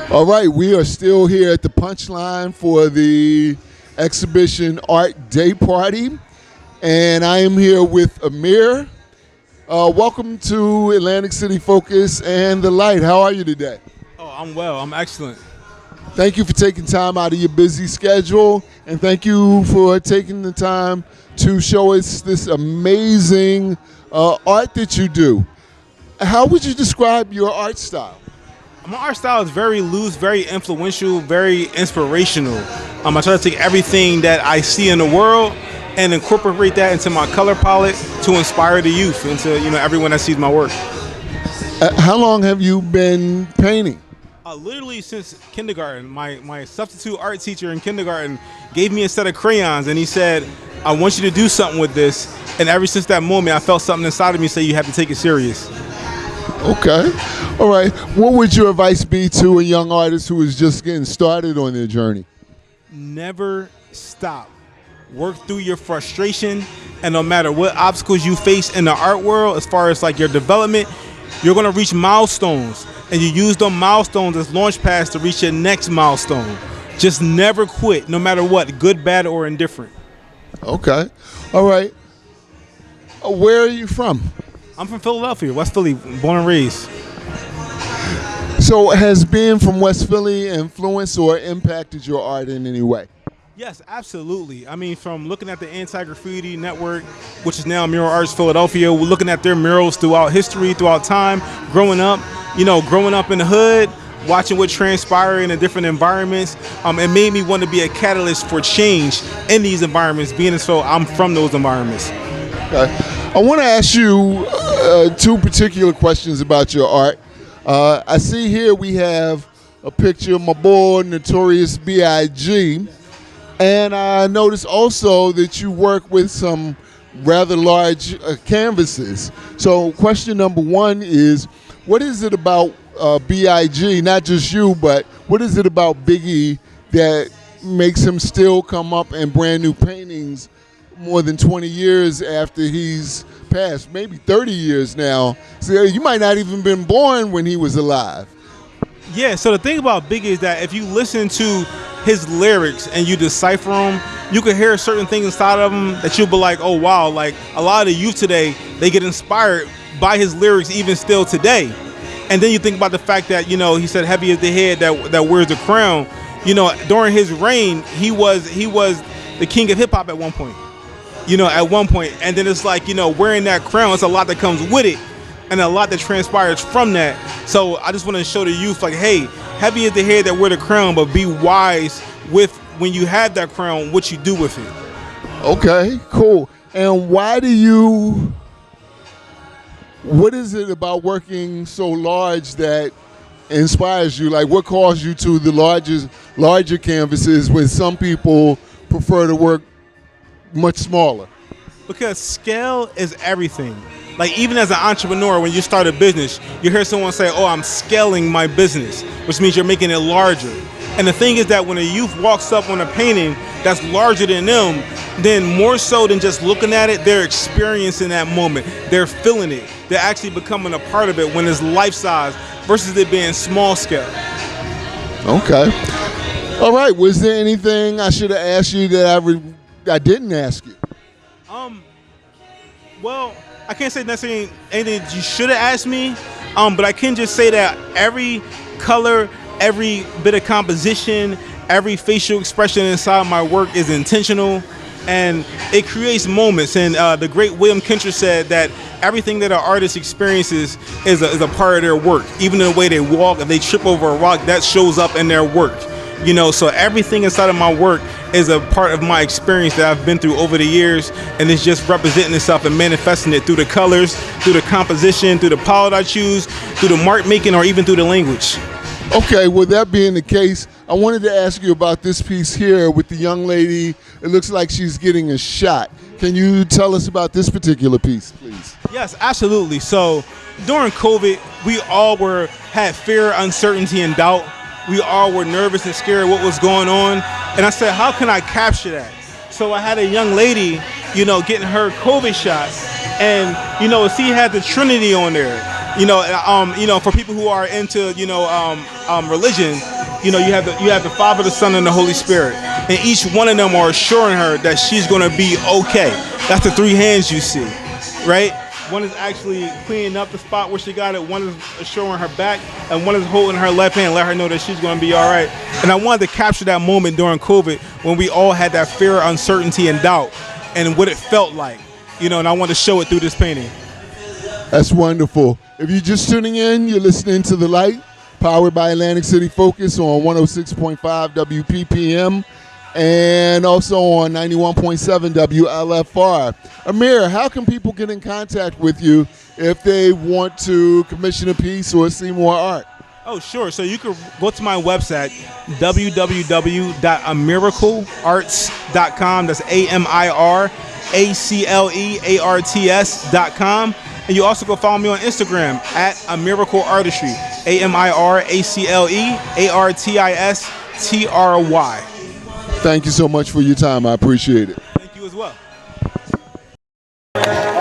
All right, we are still here at the Punchline for the exhibition Art Day Party, and I am here with Amir. Welcome to Atlantic City Focus and The Light. How are you today? Oh, I'm well. I'm excellent. Thank you for taking time out of your busy schedule, and thank you for taking the time to show us this amazing art that you do. How would you describe your art style? My art style is very loose, very influential, very inspirational. I try to take everything that I see in the world and incorporate that into my color palette to inspire the youth and to everyone that sees my work. How long have you been painting? Literally since kindergarten. My substitute art teacher in kindergarten gave me a set of crayons and he said, I want you to do something with this. And ever since that moment, I felt something inside of me say you have to take it serious. Okay. All right. What would your advice be to a young artist who is just getting started on their journey? Never stop. Work through your frustration, and no matter what obstacles you face in the art world, as far as like your development, you're going to reach milestones, and you use those milestones as launch pads to reach your next milestone. Just never quit, no matter what, good, bad, or indifferent. Okay. All right. Where are you from? I'm from Philadelphia, West Philly, born and raised. So has being from West Philly influenced or impacted your art in any way? Yes, absolutely. I mean, from looking at the Anti-Graffiti Network, which is now Mural Arts Philadelphia, we're looking at their murals throughout history, throughout time, growing up in the hood, watching what transpired in the different environments. It made me want to be a catalyst for change in these environments, being as though I'm from those environments. Okay. I want to ask you two particular questions about your art. I see here we have a picture of my boy, Notorious B.I.G., and I noticed also that you work with some rather large canvases. So question number one is, what is it about B.I.G., not just you, but what is it about Biggie that makes him still come up in brand new paintings more than 20 years after he's passed, maybe 30 years now? So you might not even been born when he was alive. Yeah, so the thing about Biggie is that if you listen to his lyrics and you decipher them, you can hear certain things inside of them that you'll be like, oh wow, like a lot of the youth today, they get inspired by his lyrics even still today. And then you think about the fact that, he said heavy is the head that wears the crown. During his reign, he was the king of hip hop at one point. And then it's like, wearing that crown, it's a lot that comes with it and a lot that transpires from that. So I just want to show the youth, like, hey, heavy is the head that wear the crown, but be wise with when you have that crown, what you do with it. Okay, cool. And what is it about working so large that inspires you? Like, what caused you to the larger canvases when some people prefer to work much smaller? Because scale is everything. Like, even as an entrepreneur, when you start a business, you hear someone say, oh, I'm scaling my business, which means you're making it larger. And the thing is that when a youth walks up on a painting that's larger than them, then more so than just looking at it, they're experiencing that moment. They're feeling it. They're actually becoming a part of it when it's life size versus it being small scale. Okay. All right. Was there anything I should have asked you that I didn't ask you? Well, I can't say necessarily anything that you should have asked me, but I can just say that every color, every bit of composition, every facial expression inside my work is intentional, and it creates moments. And the great William Kincher said that everything that an artist experiences is a part of their work. Even the way they walk, if they trip over a rock, that shows up in their work. So everything inside of my work is a part of my experience that I've been through over the years, and it's just representing itself and manifesting it through the colors, through the composition, through the palette I choose, through the mark making, or even through the language. Okay, well, that being the case, I wanted to ask you about this piece here with the young lady. It looks like she's getting a shot. Can you tell us about this particular piece, please? Yes, absolutely. So during COVID, we all had fear, uncertainty, and doubt. We all were nervous and scared of what was going on. And I said, how can I capture that? So I had a young lady, getting her COVID shot. And, she had the Trinity on there. For people who are into, religion, you have the Father, the Son, and the Holy Spirit, and each one of them are assuring her that she's going to be okay. That's the three hands you see, right? One is actually cleaning up the spot where she got it. One is assuring her back, and one is holding her left hand, let her know that she's going to be all right. And I wanted to capture that moment during COVID when we all had that fear, uncertainty, and doubt, and what it felt like, and I wanted to show it through this painting. That's wonderful. If you're just tuning in, you're listening to The Light, powered by Atlantic City Focus on 106.5 WPPM and also on 91.7 WLFR. Amir, how can people get in contact with you if they want to commission a piece or see more art? Oh, sure. So you can go to my website, amiraclearts.com. That's AMIRACLEARTS.com. And you also go follow me on Instagram at Amiracle Artistry, AMIRACLEARTISTRY. Thank you so much for your time. I appreciate it. Thank you as well.